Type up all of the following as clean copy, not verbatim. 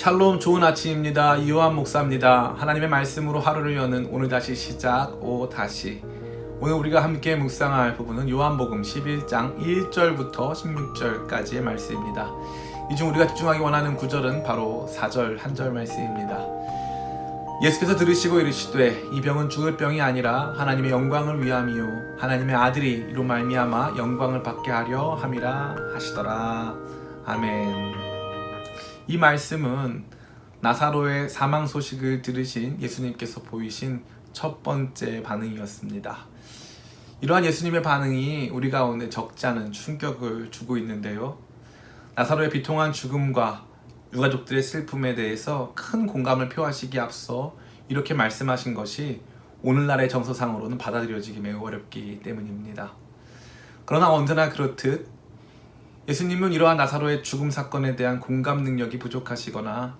샬롬, 좋은 아침입니다. 이요한 목사입니다. 하나님의 말씀으로 하루를 여는 오늘 다시 시작 다시. 오늘 우리가 함께 묵상할 부분은 요한복음 11장 1절부터 16절까지의 말씀입니다. 이 중 우리가 집중하기 원하는 구절은 바로 4절 한 절 말씀입니다. 예수께서 들으시고 이르시되 이 병은 죽을 병이 아니라 하나님의 영광을 위함이요 하나님의 아들이 이로 말미암아 영광을 받게 하려 함이라 하시더라. 아멘. 이 말씀은 나사로의 사망 소식을 들으신 예수님께서 보이신 첫 번째 반응이었습니다. 이러한 예수님의 반응이 우리 가운데 적지 않은 충격을 주고 있는데요. 나사로의 비통한 죽음과 유가족들의 슬픔에 대해서 큰 공감을 표하시기에 앞서 이렇게 말씀하신 것이 오늘날의 정서상으로는 받아들여지기 매우 어렵기 때문입니다. 그러나 언제나 그렇듯 예수님은 이러한 나사로의 죽음 사건에 대한 공감 능력이 부족하시거나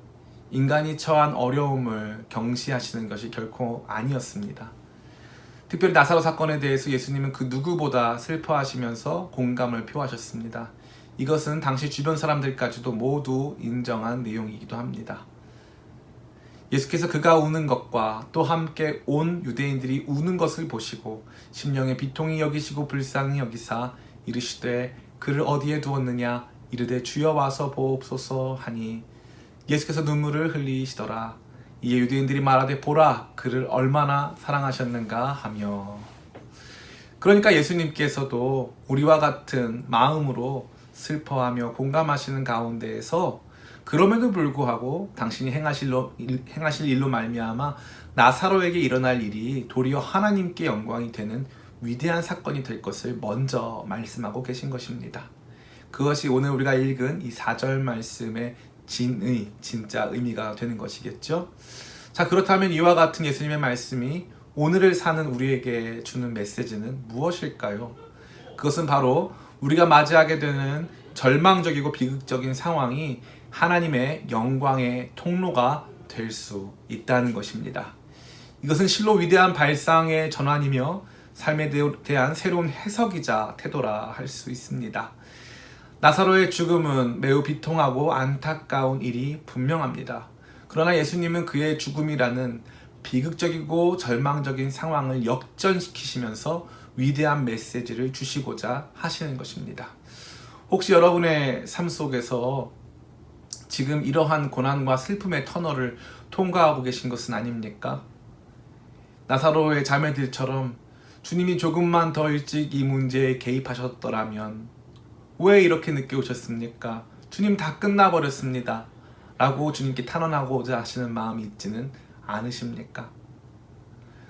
인간이 처한 어려움을 경시하시는 것이 결코 아니었습니다. 특별히 나사로 사건에 대해서 예수님은 그 누구보다 슬퍼하시면서 공감을 표하셨습니다. 이것은 당시 주변 사람들까지도 모두 인정한 내용이기도 합니다. 예수께서 그가 우는 것과 또 함께 온 유대인들이 우는 것을 보시고 심령에 비통히 여기시고 불쌍히 여기사 이르시되 그를 어디에 두었느냐 이르되 주여 와서 보옵소서 하니 예수께서 눈물을 흘리시더라. 이에 유대인들이 말하되 보라 그를 얼마나 사랑하셨는가 하며. 그러니까 예수님께서도 우리와 같은 마음으로 슬퍼하며 공감하시는 가운데에서 그럼에도 불구하고 당신이 행하실 일로 말미암아 나사로에게 일어날 일이 도리어 하나님께 영광이 되는 위대한 사건이 될 것을 먼저 말씀하고 계신 것입니다. 그것이 오늘 우리가 읽은 이 4절 말씀의 진짜 의미가 되는 것이겠죠. 자, 그렇다면 이와 같은 예수님의 말씀이 오늘을 사는 우리에게 주는 메시지는 무엇일까요? 그것은 바로 우리가 맞이하게 되는 절망적이고 비극적인 상황이 하나님의 영광의 통로가 될 수 있다는 것입니다. 이것은 실로 위대한 발상의 전환이며 삶에 대한 새로운 해석이자 태도라 할 수 있습니다. 나사로의 죽음은 매우 비통하고 안타까운 일이 분명합니다. 그러나 예수님은 그의 죽음이라는 비극적이고 절망적인 상황을 역전시키시면서 위대한 메시지를 주시고자 하시는 것입니다. 혹시 여러분의 삶 속에서 지금 이러한 고난과 슬픔의 터널을 통과하고 계신 것은 아닙니까? 나사로의 자매들처럼 주님이 조금만 더 일찍 이 문제에 개입하셨더라면 왜 이렇게 늦게 오셨습니까? 주님 다 끝나버렸습니다. 라고 주님께 탄원하고자 하시는 마음이 있지는 않으십니까?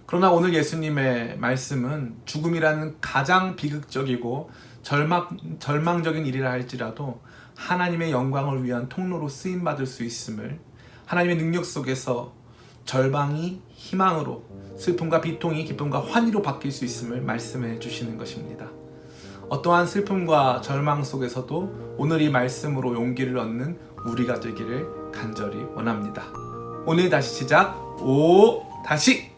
그러나 오늘 예수님의 말씀은 죽음이라는 가장 비극적이고 절망적인 일이라 할지라도 하나님의 영광을 위한 통로로 쓰임받을 수 있음을, 하나님의 능력 속에서 절망이 희망으로, 슬픔과 비통이 기쁨과 환희로 바뀔 수 있음을 말씀해 주시는 것입니다. 어떠한 슬픔과 절망 속에서도 오늘 이 말씀으로 용기를 얻는 우리가 되기를 간절히 원합니다. 오늘 다시 시작 다시.